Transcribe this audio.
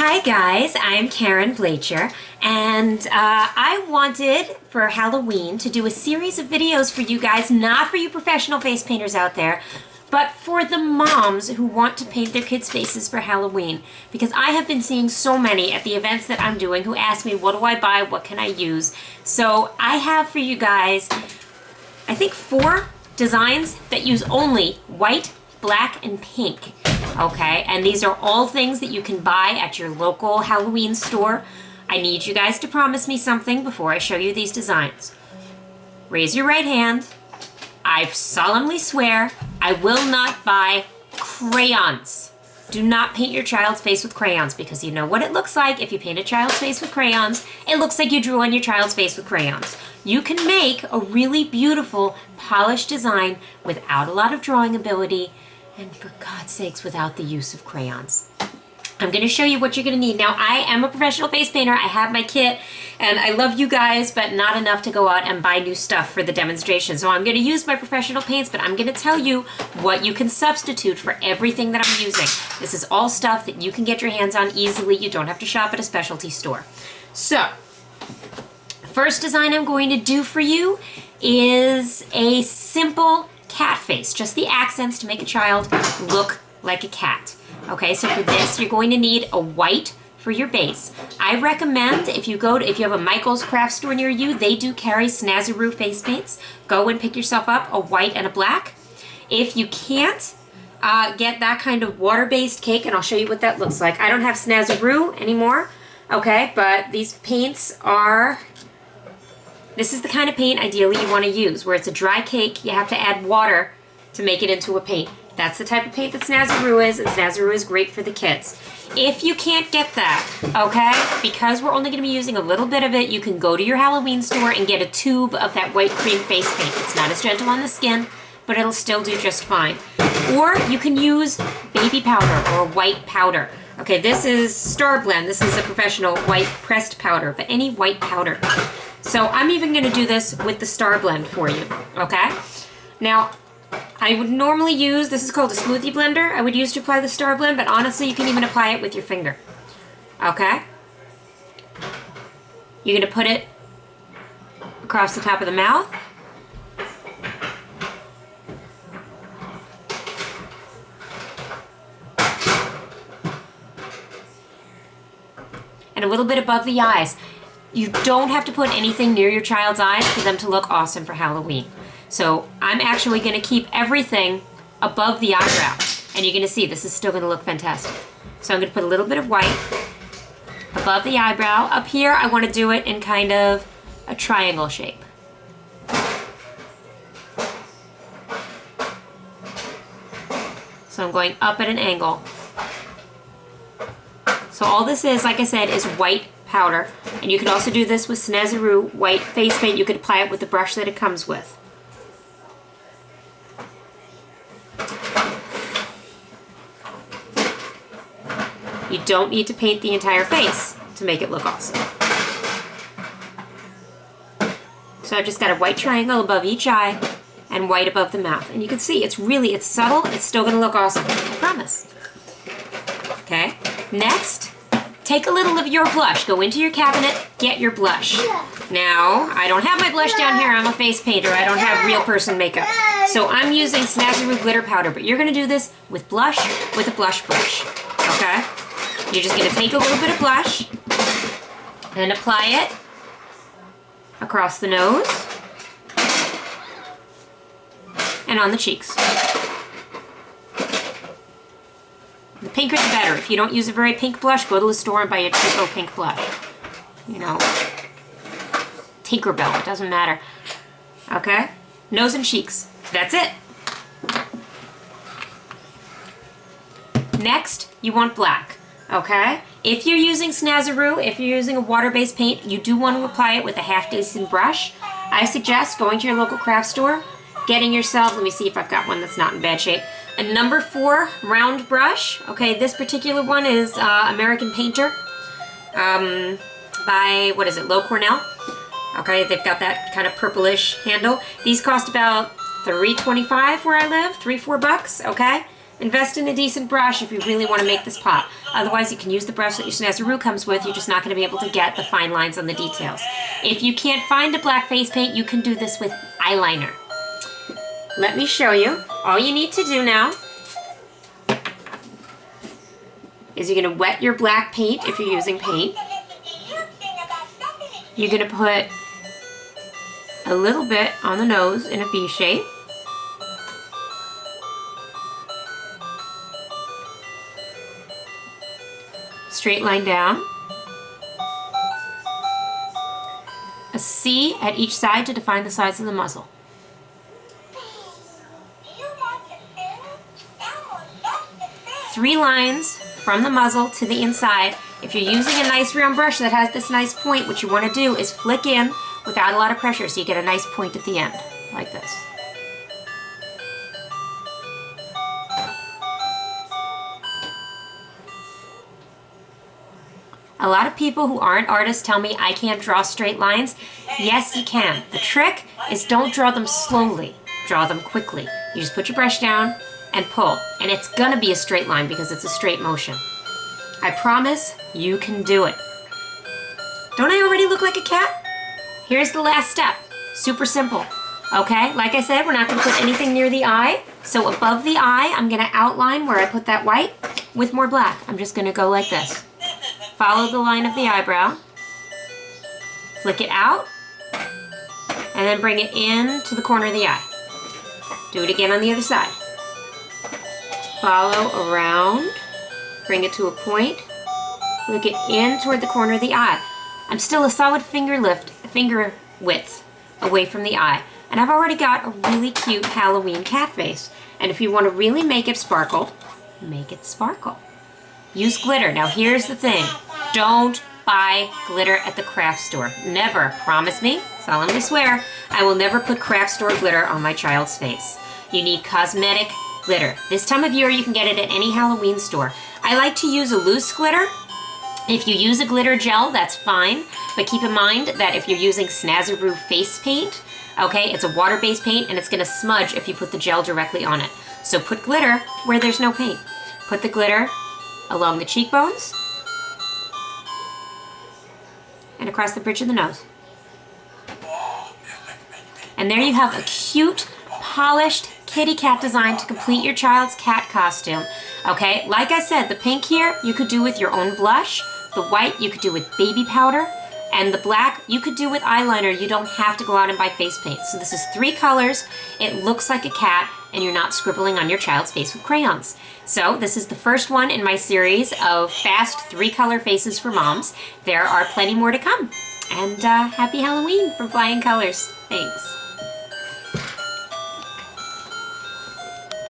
Hi guys, I'm Karen Blacher, and I wanted for Halloween to do a series of videos for you guys, not for you professional face painters out there, but for the moms who want to paint their kids' faces for Halloween. Because I have been seeing so many at the events that I'm doing who ask me, what do I buy, what can I use? So I have for you guys, I think 4 designs that use only white, black, and pink. Okay, and these are all things that you can buy at your local Halloween store. I need you guys to promise me something before I show you these designs. Raise your right hand. I solemnly swear I will not buy crayons. Do not paint your child's face with crayons, because you know what it looks like if you paint a child's face with crayons. It looks like you drew on your child's face with crayons. You can make a really beautiful polished design without a lot of drawing ability, and for God's sakes, without the use of crayons. I'm going to show you what you're going to need. Now, I am a professional face painter. I have my kit, and I love you guys, but not enough to go out and buy new stuff for the demonstration. So I'm going to use my professional paints, but I'm going to tell you what you can substitute for everything that I'm using. This is all stuff that you can get your hands on easily. You don't have to shop at a specialty store. So, first design I'm going to do for you is a simple cat face, just the accents to make a child look like a cat. Okay, so for this, you're going to need a white for your base. I recommend if you have a Michael's craft store near you, they do carry Snazaroo face paints. Go and pick yourself up a white and a black. If you can't get that kind of water-based cake, and I'll show you what that looks like. I don't have Snazaroo anymore, okay, but these paints are... This is the kind of paint ideally you want to use, where it's a dry cake, you have to add water to make it into a paint. That's the type of paint that Snazaroo is, and Snazaroo is great for the kids. If you can't get that, okay, because we're only going to be using a little bit of it, you can go to your Halloween store and get a tube of that white cream face paint. It's not as gentle on the skin, but it'll still do just fine. Or you can use baby powder or white powder. Okay, this is Star Blend. This is a professional white pressed powder, but any white powder. So I'm even going to do this with the Star Blend for you, okay? Now, I would normally use, this is called a smoothie blender, I would use to apply the Star Blend, but honestly, you can even apply it with your finger, okay? You're going to put it across the top of the mouth. And a little bit above the eyes. You don't have to put anything near your child's eyes for them to look awesome for Halloween. So I'm actually going to keep everything above the eyebrow. And you're going to see this is still going to look fantastic. So I'm going to put a little bit of white above the eyebrow. Up here, I want to do it in kind of a triangle shape. So I'm going up at an angle. So all this is, like I said, is white powder. And you can also do this with Snazaroo white face paint. You could apply it with the brush that it comes with. You don't need to paint the entire face to make it look awesome. So I've just got a white triangle above each eye and white above the mouth. And you can see it's subtle. It's still going to look awesome. I promise. Okay. Next, take a little of your blush. Go into your cabinet, get your blush. Now, I don't have my blush down here. I'm a face painter. I don't have real person makeup. So I'm using Snazaroo glitter powder, but you're going to do this with blush, with a blush brush. Okay? You're just going to take a little bit of blush and apply it across the nose and on the cheeks. The pinker the better. If you don't use a very pink blush, go to the store and buy a cheapo pink blush. You know, Tinkerbell, it doesn't matter. Okay? Nose and cheeks. That's it. Next, you want black. Okay? If you're using Snazaroo, if you're using a water-based paint, you do want to apply it with a half-decent brush. I suggest going to your local craft store, getting yourself, let me see if I've got one that's not in bad shape, a number 4 round brush. Okay, this particular one is American Painter by, what is it, Low Cornell. Okay, they've got that kind of purplish handle. These cost about $3.25 where I live, $3-4, okay? Invest in a decent brush if you really want to make this pop. Otherwise, you can use the brush that your Snazaroo comes with. You're just not going to be able to get the fine lines on the details. If you can't find a black face paint, you can do this with eyeliner. Let me show you. All you need to do now is you're going to wet your black paint if you're using paint. You're going to put a little bit on the nose in a V shape. Straight line down. A C at each side to define the size of the muzzle. Three lines from the muzzle to the inside. If you're using a nice round brush that has this nice point, what you want to do is flick in without a lot of pressure so you get a nice point at the end, like this. A lot of people who aren't artists tell me I can't draw straight lines. Yes, you can. The trick is don't draw them slowly. Draw them quickly. You just put your brush down and pull. And it's gonna be a straight line because it's a straight motion. I promise you can do it. Don't I already look like a cat? Here's the last step. Super simple. Okay, like I said, we're not gonna put anything near the eye. So above the eye, I'm gonna outline where I put that white with more black. I'm just gonna go like this. Follow the line of the eyebrow, flick it out, and then bring it in to the corner of the eye. Do it again on the other side. Follow around, bring it to a point, flick it in toward the corner of the eye. I'm still a solid finger width away from the eye, and I've already got a really cute Halloween cat face. And if you want to really make it sparkle, make it sparkle. Use glitter. Now here's the thing. Don't buy glitter at the craft store. Never. Promise me, solemnly swear, I will never put craft store glitter on my child's face. You need cosmetic glitter. This time of year you can get it at any Halloween store. I like to use a loose glitter. If you use a glitter gel, that's fine. But keep in mind that if you're using Snazaroo face paint, okay, it's a water-based paint and it's gonna smudge if you put the gel directly on it. So put glitter where there's no paint. Put the glitter along the cheekbones and across the bridge of the nose. And there you have a cute, polished kitty cat design to complete your child's cat costume. Okay, like I said, the pink here you could do with your own blush, the white you could do with baby powder, and the black you could do with eyeliner. You don't have to go out and buy face paint. So this is 3 colors, it looks like a cat, and you're not scribbling on your child's face with crayons. So this is the first one in my series of fast 3-color faces for moms. There are plenty more to come. And happy Halloween from Flying Colors. Thanks.